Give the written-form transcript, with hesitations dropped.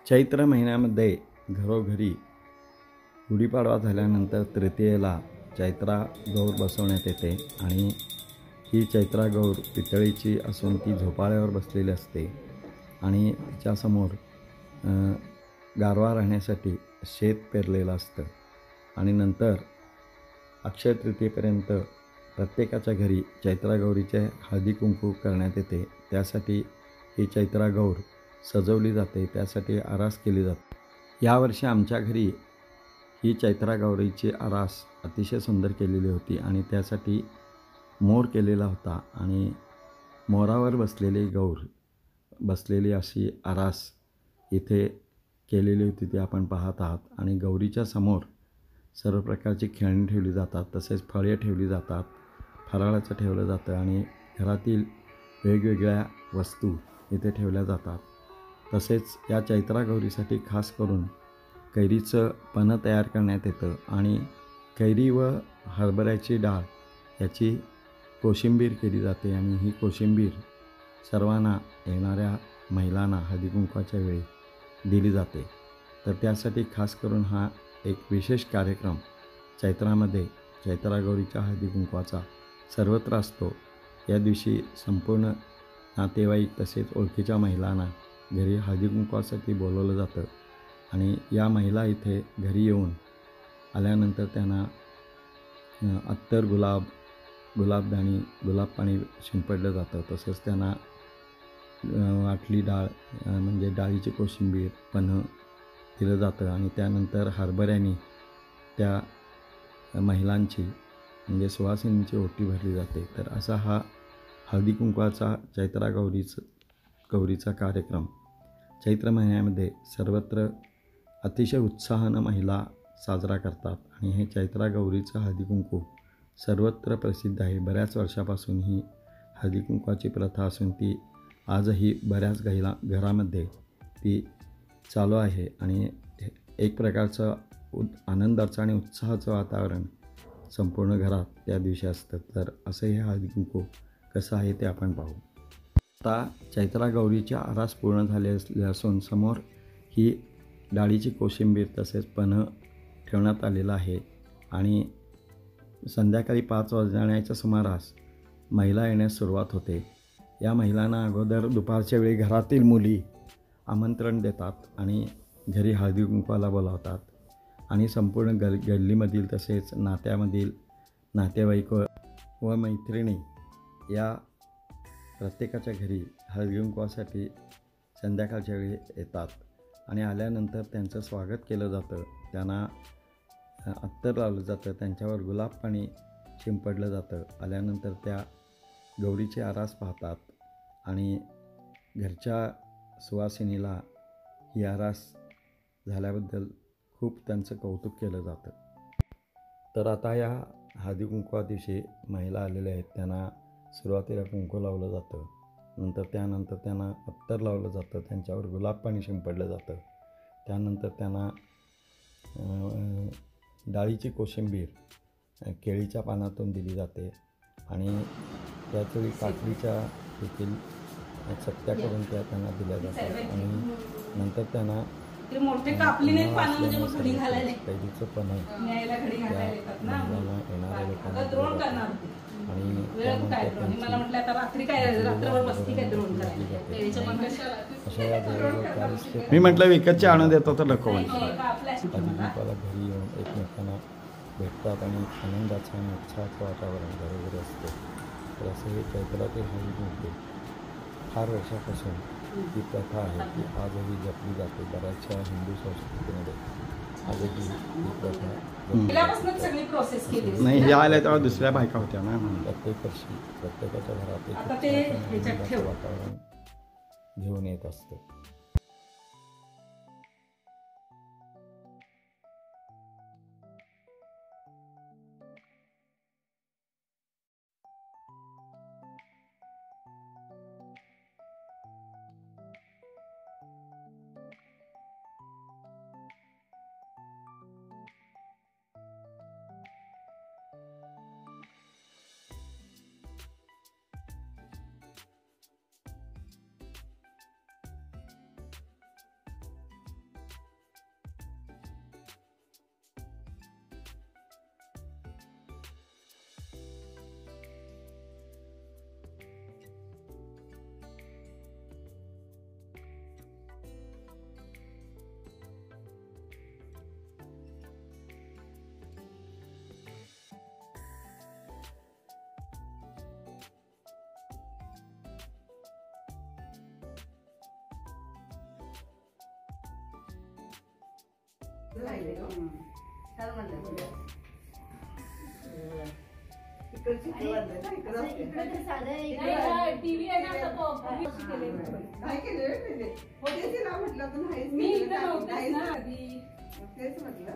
चैत्र महिन्यामध्ये घरोघरी गुढीपाडवा झाल्यानंतर तृतीयेला चैत्रा गौर बसवण्यात येते आणि ही चैत्रा गौर पितळीची असून ती झोपाळ्यावर बसलेली असते आणि तिच्यासमोर गारवा राहण्यासाठी शेत पेरलेलं असतं आणि नंतर अक्षय तृतीयेपर्यंत प्रत्येकाच्या घरी चैत्रा गौरीचे हळदी कुंकू करण्यात येते। त्यासाठी ही चैत्रा गौर सजवली जाते, त्यासाठी आरास केली जाते। यावर्षी आमच्या घरी ही चैत्रा गौरीची आरास अतिशय सुंदर केलेली होती आणि त्यासाठी मोर केलेला होता आणि मोरावर बसलेली गौर बसलेली अशी आरास इथे केलेली होती, ती आपण पाहत आहात। आणि गौरीच्या समोर सर्व प्रकारची खेळणी ठेवली जातात, तसेच फळे ठेवली जातात, फराळाचं ठेवलं जातं आणि घरातील वेगवेगळ्या वस्तू इथे ठेवल्या जातात। तसेच या चैत्रा गौरीसाठी खास करून कैरीचं पन्हं तयार करण्यात येतं आणि कैरी व हरभऱ्याची डाळ याची कोशिंबीर केली जाते आणि ही कोशिंबीर सर्वांना येणाऱ्या महिलांना हळदी कुंकवाच्या वेळी दिली जाते। तर त्यासाठी खास करून हा एक विशेष कार्यक्रम चैत्रामध्ये चैत्रा गौरीच्या हळदी कुंकवाचा सर्वत्र असतो। या दिवशी संपूर्ण नातेवाईक तसेच ओळखीच्या महिलांना घरी हळदी कुंकवासाठी बोलवलं जातं आणि या महिला इथे घरी येऊन आल्यानंतर त्यांना अत्तर, गुलाबदाणी, गुलाब पाणी शिंपडलं जातं। तसंच त्यांना वाटली डाळ म्हणजे डाळीची कोशिंबीर, पन्हं दिलं जातं आणि त्यानंतर हरभऱ्याने त्या महिलांची म्हणजे सुवासिनींची ओटी भरली जाते। तर असा हा हळदी कुंकवाचा चैत्रा गौरीचा कार्यक्रम चैत्र महिन्यामध्ये सर्वत्र अतिशय उत्साहानं महिला साजरा करतात आणि हे चैत्रा गौरीचं हळदी कुंकू सर्वत्र प्रसिद्ध आहे। बऱ्याच वर्षापासून ही हळदी कुंकवाची प्रथा असून ती आजही बऱ्याच घरामध्ये ती चालू आहे आणि एक प्रकारचं आनंदाचं आणि उत्साहाचं वातावरण संपूर्ण घरात त्या दिवशी असतं। तर असं हे हळदी कुंकू कसं आहे ते आपण पाहू। आता चैत्रा गौरीच्या आरास पूर्ण झाले असून समोर ही डाळीची कोशिंबीर तसेच पन्हं ठेवण्यात आलेलं आहे आणि संध्याकाळी 5 वाजण्याच्या सुमारास महिला येण्यास सुरुवात होते। या महिलांना अगोदर दुपारच्या वेळी घरातील मुली आमंत्रण देतात आणि घरी हळदी कुंकवाला बोलावतात आणि संपूर्ण गल्लीमधील तसेच नात्यामधील नातेवाईक व मैत्रिणी या प्रत्येकाच्या घरी हळदी कुंकवासाठी संध्याकाळच्या वेळी येतात आणि आल्यानंतर त्यांचं स्वागत केलं जातं, त्यांना अत्तर लावलं जातं, त्यांच्यावर गुलाब पाणी शिंपडलं जातं। आल्यानंतर त्या गौरीची आरास पाहतात आणि घरच्या सुवासिनीला ही आरास झाल्याबद्दल खूप त्यांचं कौतुक केलं जातं। तर आता या हळदी कुंकवा दिवशी महिला आलेल्या आहेत, त्यांना सुरुवातीला कुंकू लावलं जातं, त्यानंतर त्यांना अत्तर लावलं जातं, त्यांच्यावर गुलाब पाणी शिंपडलं जातं, त्यानंतर त्यांना डाळीची कोशिंबीर केळीच्या पानातून दिली जाते आणि त्याचवेळी काकडीच्या देखील चकत्या करून त्या त्यांना दिल्या जातात आणि नंतर त्यांना कैरीचं पन्हं त्या महिलांना येणाऱ्या लोकांना दिलं जातं आणि मी म्हटलं विकतचे आणून देतो तर नको दीपाला घरी येऊन एकमेकांना भेटतात आणि आनंदाचं आणि उत्साहाचं वातावरण घरोघरी असते। तर असं हे चैत्रातील हळदी कुंकू फार वर्षापासून ही प्रथा आहे ती आजही जपली जाते। बऱ्याचशा हिंदू संस्कृतीमध्ये आजही ही प्रथा नाही हे आल्या तेव्हा दुसऱ्या बायका होत्या ना, प्रत्येक वर्षी प्रत्येकाच्या घरात एक वातावरण घेऊन येत असतं। छान म्हणलं. इकडे टीव्ही आहे ना, काय केलं म्हटलं पण मी तेच म्हटलं.